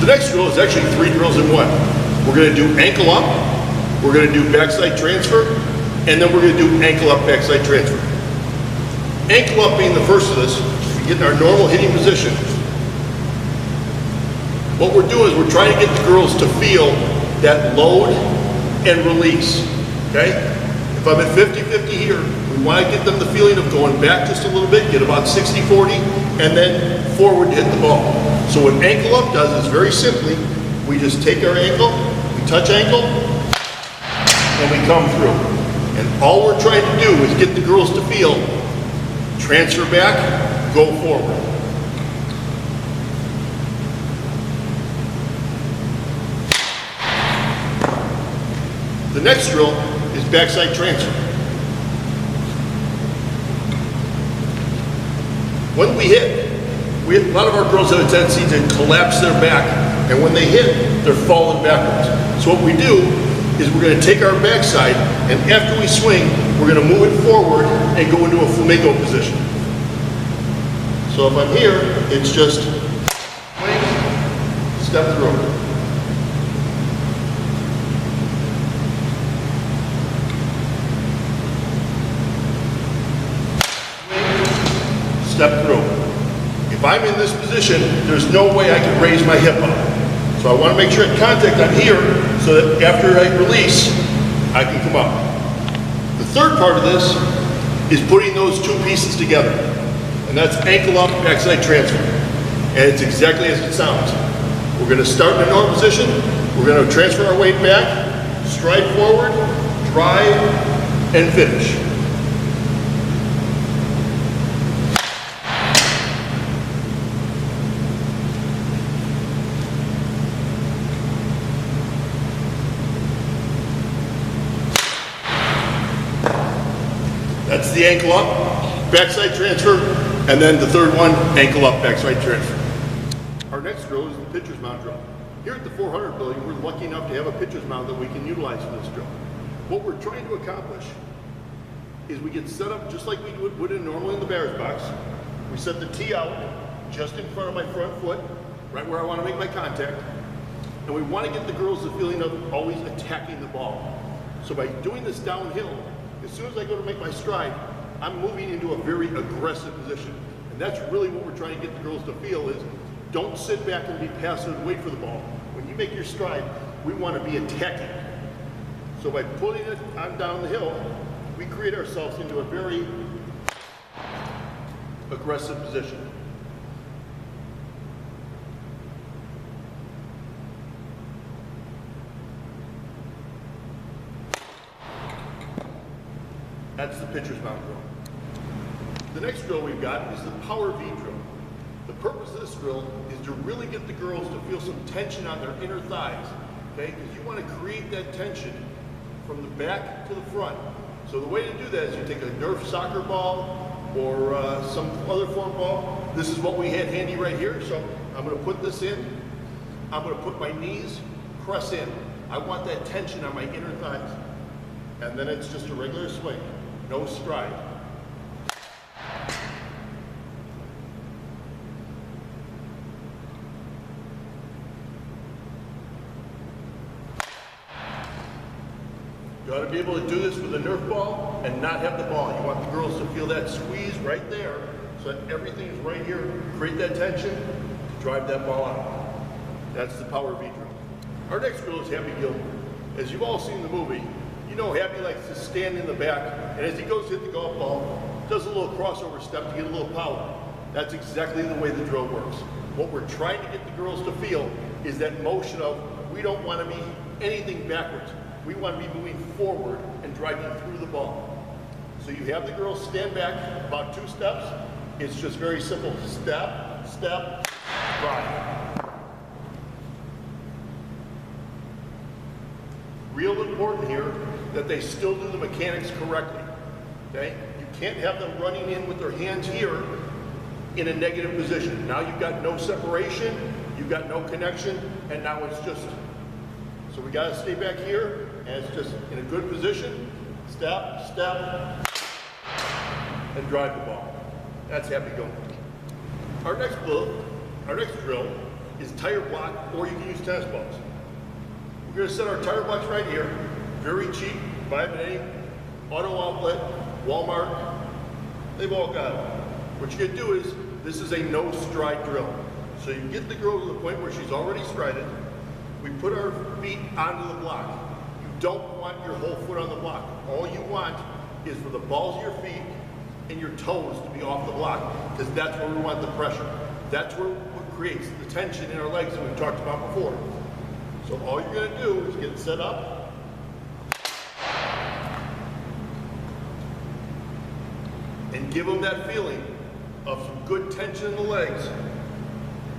next drill is actually 3 drills in one. We're going to do ankle up, we're going to do backside transfer, and then we're going to do ankle up, backside transfer. Ankle up being the first of this, we get in our normal hitting position. What we're doing is we're trying to get the girls to feel that load and release, okay? If I'm at 50-50 here, we want to get them the feeling of going back just a little bit, get about 60-40, and then forward to hit the ball. So what ankle up does is very simply, we just take our ankle, we touch ankle, and we come through. And all we're trying to do is get the girls to feel transfer back, go forward. The next drill is backside transfer. When we hit, a lot of our girls have a tendency to collapse their back, and when they hit, they're falling backwards. So what we do is we're going to take our backside, and after we swing, we're going to move it forward and go into a flamenco position. So if I'm here, it's just swing, step through. Step through. If I'm in this position, there's no way I can raise my hip up. So I want to make sure at contact I'm here so that after I release, I can come up. The third part of this is putting those two pieces together. And that's ankle up, backside transfer. And it's exactly as it sounds. We're going to start in a normal position. We're going to transfer our weight back, stride forward, drive, and finish. That's the ankle up, backside transfer, and then the third one, ankle up, backside transfer. Our next drill is the pitcher's mound drill. Here at the 400 building, we're lucky enough to have a pitcher's mound that we can utilize for this drill. What we're trying to accomplish is we get set up just like we would normally in the batter's box. We set the tee out just in front of my front foot, right where I want to make my contact. And we want to get the girls the feeling of always attacking the ball. So by doing this downhill, as soon as I go to make my stride, I'm moving into a very aggressive position. And that's really what we're trying to get the girls to feel is, don't sit back and be passive and wait for the ball. When you make your stride, we want to be attacking. So by putting it on down the hill, we create ourselves into a very aggressive position. That's the pitcher's mound drill. The next drill we've got is the power V drill. The purpose of this drill is to really get the girls to feel some tension on their inner thighs, okay? Because you want to create that tension from the back to the front. So the way to do that is you take a Nerf soccer ball or some other form ball. This is what we had handy right here. So I'm going to put this in. I'm going to put my knees, press in. I want that tension on my inner thighs. And then it's just a regular swing. No stride. You ought to be able to do this with a Nerf ball and not have the ball. You want the girls to feel that squeeze right there so that everything is right here. Create that tension, drive that ball out. That's the power V drill. Our next drill is Happy Gilmore. As you've all seen the movie, you know Happy likes to stand in the back, and as he goes to hit the golf ball, does a little crossover step to get a little power. That's exactly the way the drill works. What we're trying to get the girls to feel is that motion of, we don't want to be anything backwards. We want to be moving forward and driving through the ball. So you have the girls stand back about 2 steps. It's just very simple. Step, step, drive. Real important here that they still do the mechanics correctly, okay? You can't have them running in with their hands here in a negative position. Now you've got no separation, you've got no connection, and now it's just, so we gotta stay back here, and it's just in a good position, step, step, and drive the ball. That's Happy Gilmore. Our next drill is tire block, or you can use tennis balls. We're gonna set our tire blocks right here. Very cheap, buy them at any auto outlet, Walmart, they've all got them. What you're gonna do is, this is a no stride drill. So you get the girl to the point where she's already strided. We put our feet onto the block. You don't want your whole foot on the block. All you want is for the balls of your feet and your toes to be off the block, because that's where we want the pressure. That's what creates the tension in our legs that we've talked about before. So all you're gonna do is get set up, and give them that feeling of some good tension in the legs.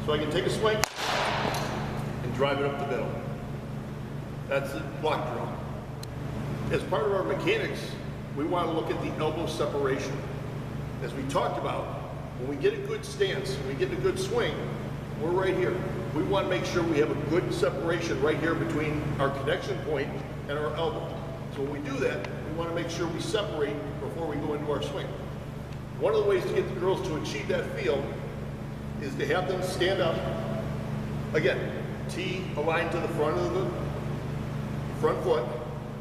So I can take a swing and drive it up the middle. That's the block drill. As part of our mechanics, we want to look at the elbow separation. As we talked about, when we get a good stance, when we get a good swing, we're right here. We want to make sure we have a good separation right here between our connection point and our elbow. So when we do that, we want to make sure we separate before we go into our swing. One of the ways to get the girls to achieve that feel is to have them stand up. Again, T aligned to the front of the front foot.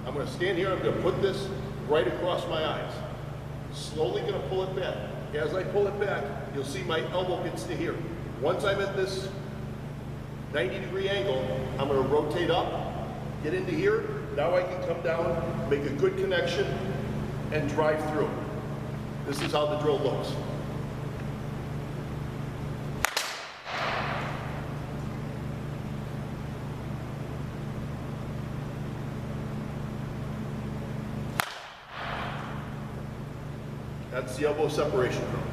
I'm going to stand here, I'm going to put this right across my eyes. Slowly going to pull it back. As I pull it back, you'll see my elbow gets to here. Once I'm at this 90-degree angle, I'm going to rotate up, get into here. Now I can come down, make a good connection, and drive through. This is how the drill looks. That's the elbow separation drill.